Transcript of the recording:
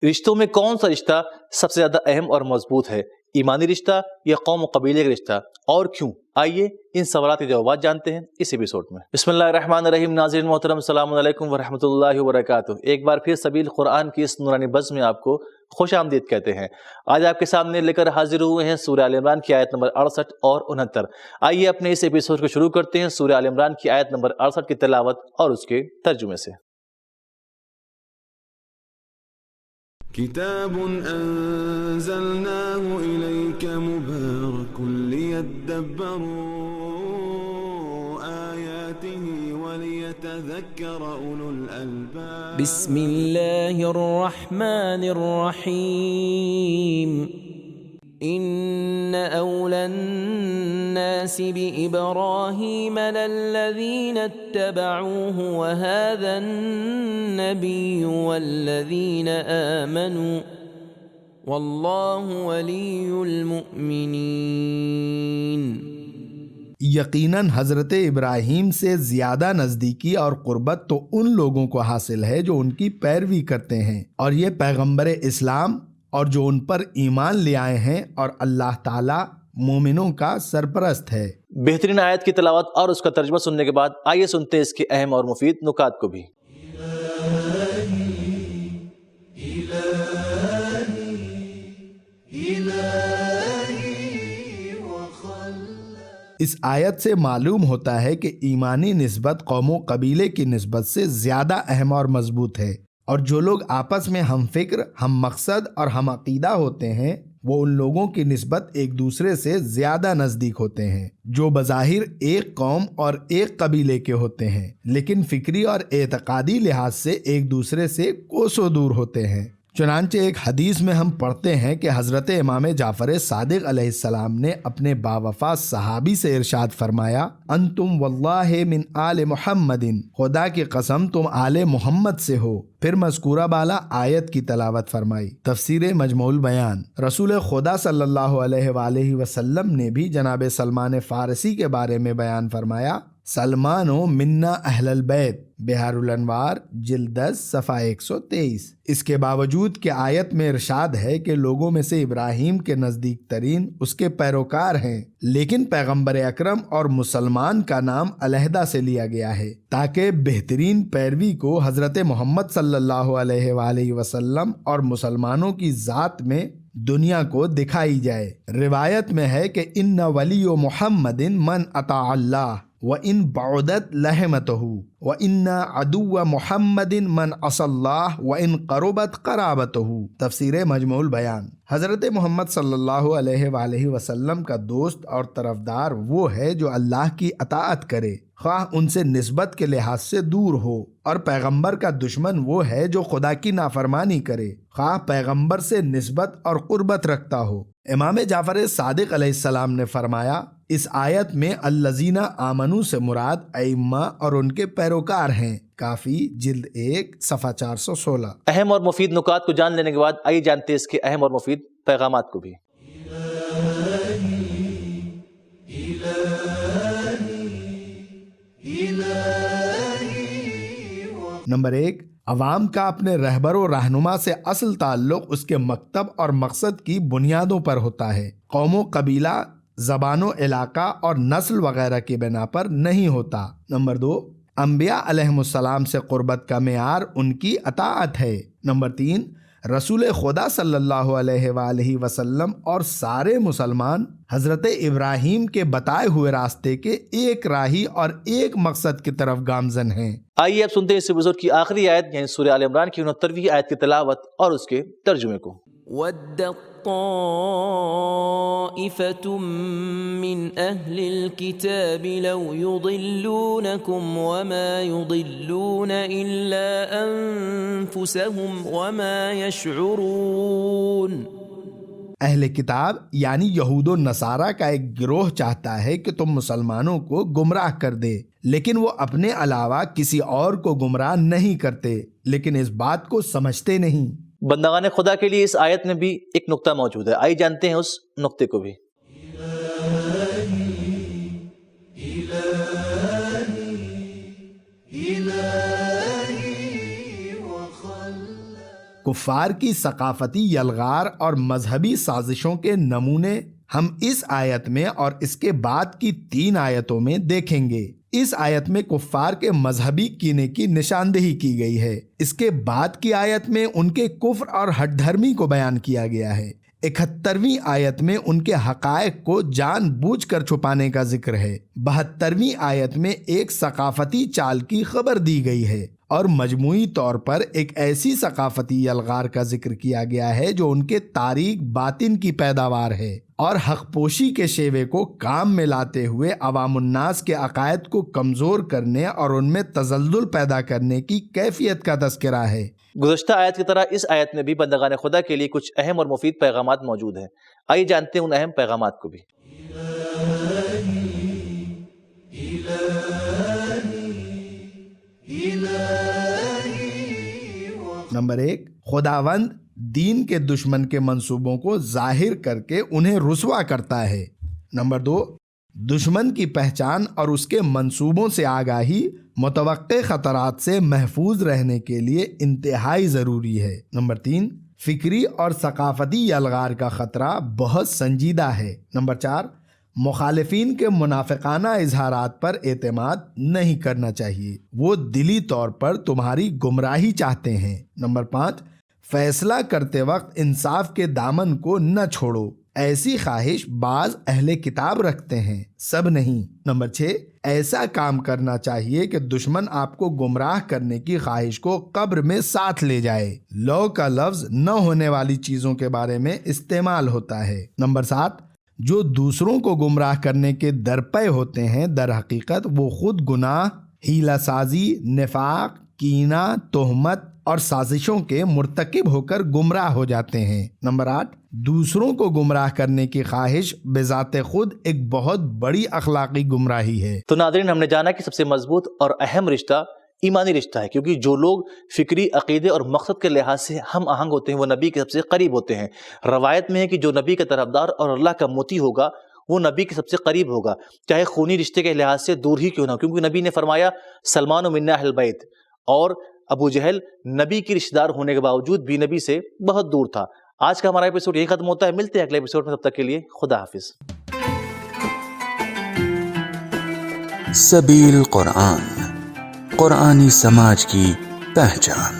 رشتوں میں کون سا رشتہ سب سے زیادہ اہم اور مضبوط ہے؟ ایمانی رشتہ یا قوم و قبیلے کا رشتہ، اور کیوں؟ آئیے ان سوالات کے جوابات جانتے ہیں اس ایپیسوڈ میں۔ بسم اللہ الرحمن الرحیم۔ ناظرین محترم، السلام علیکم ورحمۃ اللہ وبرکاتہ۔ ایک بار پھر سبیل قرآن کی اس نورانی بزم میں آپ کو خوش آمدید کہتے ہیں۔ آج آپ کے سامنے لے کر حاضر ہوئے ہیں سورہ آل عمران کی آیت نمبر 68 اور 69۔ آئیے اپنے اس ایپیسوڈ کو شروع کرتے ہیں سورہ آل عمران کی آیت نمبر 68 کی تلاوت اور اس کے ترجمے سے۔ کتاب انزلناه الیک مبارک لیدبروا آیاته ولیتذکر اولو الالباب۔ بسم اللہ الرحمن الرحیم۔ ان اولى الناس بابراہیم للذین اتبعوه وهذا النبی والذین آمنوا واللہ ولی المؤمنین۔ یقیناً حضرت ابراہیم سے زیادہ نزدیکی اور قربت تو ان لوگوں کو حاصل ہے جو ان کی پیروی کرتے ہیں، اور یہ پیغمبر اسلام اور جو ان پر ایمان لے آئے ہیں، اور اللہ تعالیٰ مومنوں کا سرپرست ہے۔ بہترین آیت کی تلاوت اور اس کا ترجمہ سننے کے بعد آئیے سنتے ہیں اس کے اہم اور مفید نکات کو بھی۔ اس آیت سے معلوم ہوتا ہے کہ ایمانی نسبت قوم و قبیلے کی نسبت سے زیادہ اہم اور مضبوط ہے، اور جو لوگ آپس میں ہم فکر، ہم مقصد اور ہم عقیدہ ہوتے ہیں وہ ان لوگوں کی نسبت ایک دوسرے سے زیادہ نزدیک ہوتے ہیں جو بظاہر ایک قوم اور ایک قبیلے کے ہوتے ہیں، لیکن فکری اور اعتقادی لحاظ سے ایک دوسرے سے کوسوں دور ہوتے ہیں۔ چنانچہ ایک حدیث میں ہم پڑھتے ہیں کہ حضرت امام جعفر صادق علیہ السلام نے اپنے باوفا صحابی سے ارشاد فرمایا، انتم واللہ من آل محمد، خدا کی قسم تم آل محمد سے ہو۔ پھر مذکورہ بالا آیت کی تلاوت فرمائی۔ تفسیر مجموع البیان۔ رسول خدا صلی اللہ علیہ وآلہ وسلم نے بھی جناب سلمان فارسی کے بارے میں بیان فرمایا، سلمان و منا اہل البیت، بہار الانوار جلد 10 صفحہ 123۔ اس کے باوجود کہ آیت میں ارشاد ہے کہ لوگوں میں سے ابراہیم کے نزدیک ترین اس کے پیروکار ہیں، لیکن پیغمبر اکرم اور مسلمان کا نام علیحدہ سے لیا گیا ہے تاکہ بہترین پیروی کو حضرت محمد صلی اللہ علیہ وآلہ وسلم اور مسلمانوں کی ذات میں دنیا کو دکھائی جائے۔ روایت میں ہے کہ ان ولی محمد من اطاع اللہ وَإِن بَعُدَتْ لَحِمَتُهُ وَإِنَّ عَدُوَّ مُحَمَّدٍ مَنْ عَصَى اللَّهَ وَإِن قَرُبَتْ قَرَابَتُهُ۔ تفسیر مجموع البیان۔ حضرت محمد صلی اللہ علیہ وآلہ وسلم کا دوست اور طرفدار وہ ہے جو اللہ کی اطاعت کرے، خواہ ان سے نسبت کے لحاظ سے دور ہو، اور پیغمبر کا دشمن وہ ہے جو خدا کی نافرمانی کرے، خواہ پیغمبر سے نسبت اور قربت رکھتا ہو۔ امام جعفر صادق علیہ السلام نے فرمایا، اس آیت میں الذین آمنوا سے مراد ائمہ اور ان کے پیروکار ہیں۔ کافی جلد 1 صفحہ 416۔ اہم اور مفید نکات کو جان لینے کے بعد آئیے جانتے ہیں اس کے اہم اور مفید پیغامات کو بھی۔ نمبر 1، عوام کا اپنے رہبر و رہنما سے اصل تعلق اس کے مکتب اور مقصد کی بنیادوں پر ہوتا ہے، قوم و قبیلہ، زبان و علاقہ اور نسل وغیرہ کی بنا پر نہیں ہوتا۔ نمبر 2، انبیاء علیہم السلام سے قربت کا معیار ان کی اطاعت ہے۔ نمبر 3، رسول خدا صلی اللہ علیہ وآلہ وسلم اور سارے مسلمان حضرت ابراہیم کے بتائے ہوئے راستے کے ایک راہی اور ایک مقصد کی طرف گامزن ہیں۔ آئیے اب سنتے ہیں اس بزرگ کی آخری آیت یعنی سورہ آل عمران کی 69ویں آیت کی تلاوت اور اس کے ترجمے کو۔ وَدَّتْ طَائِفَةٌ مِّنْ أَهْلِ الْكِتَابِ لَوْ يُضِلُّونَكُمْ وَمَا يُضِلُّونَ إِلَّا أَنفُسَهُمْ وَمَا يَشْعُرُونَ۔ اہل کتاب یعنی یہود و نصارہ کا ایک گروہ چاہتا ہے کہ تم مسلمانوں کو گمراہ کر دے، لیکن وہ اپنے علاوہ کسی اور کو گمراہ نہیں کرتے، لیکن اس بات کو سمجھتے نہیں۔ بندگان خدا کے لیے اس آیت میں بھی ایک نقطہ موجود ہے، آئیے جانتے ہیں اس نقطے کو بھی۔ کفار کی ثقافتی یلغار اور مذہبی سازشوں کے نمونے ہم اس آیت میں اور اس کے بعد کی 3 آیتوں میں دیکھیں گے۔ اس آیت میں کفار کے مذہبی کینے کی نشاندہی کی گئی ہے۔ اس کے بعد کی آیت میں ان کے کفر اور ہٹ دھرمی کو بیان کیا گیا ہے۔ 71ویں آیت میں ان کے حقائق کو جان بوجھ کر چھپانے کا ذکر ہے۔ 72ویں آیت میں ایک ثقافتی چال کی خبر دی گئی ہے، اور مجموعی طور پر ایک ایسی ثقافتی یلغار کا ذکر کیا گیا ہے جو ان کے تاریک باطن کی پیداوار ہے، اور حق پوشی کے شیوے کو کام میں لاتے ہوئے عوام الناس کے عقائد کو کمزور کرنے اور ان میں تزلزل پیدا کرنے کی کیفیت کا تذکرہ ہے۔ گزشتہ آیت کی طرح اس آیت میں بھی بندگان خدا کے لیے کچھ اہم اور مفید پیغامات موجود ہیں۔ آئیے جانتے ہیں ان اہم پیغامات کو بھی۔ نمبر 1، خداوند دین کے دشمن کے منصوبوں کو ظاہر کر کے انہیں رسوا کرتا ہے۔ نمبر 2، دشمن کی پہچان اور اس کے منصوبوں سے آگاہی متوقع خطرات سے محفوظ رہنے کے لیے انتہائی ضروری ہے۔ نمبر 3، فکری اور ثقافتی یلغار کا خطرہ بہت سنجیدہ ہے۔ نمبر 4، مخالفین کے منافقانہ اظہارات پر اعتماد نہیں کرنا چاہیے، وہ دلی طور پر تمہاری گمراہی چاہتے ہیں۔ نمبر 5، فیصلہ کرتے وقت انصاف کے دامن کو نہ چھوڑو، ایسی خواہش بعض اہل کتاب رکھتے ہیں، سب نہیں۔ نمبر 6، ایسا کام کرنا چاہیے کہ دشمن آپ کو گمراہ کرنے کی خواہش کو قبر میں ساتھ لے جائے۔ لو کا لفظ نہ ہونے والی چیزوں کے بارے میں استعمال ہوتا ہے۔ نمبر 7، جو دوسروں کو گمراہ کرنے کے درپے ہوتے ہیں در حقیقت وہ خود گناہ، ہیلہ سازی، نفاق، کینہ، تہمت اور سازشوں کے مرتکب ہو کر گمراہ ہو جاتے ہیں۔ نمبر 8، دوسروں کو گمراہ کرنے کی خواہش بذات خود ایک بہت بڑی اخلاقی گمراہی ہے۔ تو ناظرین، ہم نے جانا کہ سب سے مضبوط اور اہم رشتہ ایمانی رشتہ ہے، کیونکہ جو لوگ فکری، عقیدے اور مقصد کے لحاظ سے ہم آہنگ ہوتے ہیں وہ نبی کے سب سے قریب ہوتے ہیں۔ روایت میں ہے کہ جو نبی کا طرفدار اور اللہ کا مطیع ہوگا وہ نبی کے سب سے قریب ہوگا، چاہے خونی رشتے کے لحاظ سے دور ہی کیوں نہ ہو، کیونکہ نبی نے فرمایا سلمان منا اہل بیت، اور ابو جہل نبی کی رشتہ دار ہونے کے باوجود بھی نبی سے بہت دور تھا۔ آج کا ہمارا ایپیسوڈ یہی ختم ہوتا ہے، ملتے ہیں اگلے ایپیسوڈ میں، تب تک کے لیے خدا حافظ۔ سبیل قرآن، قرآنی سماج کی پہچان۔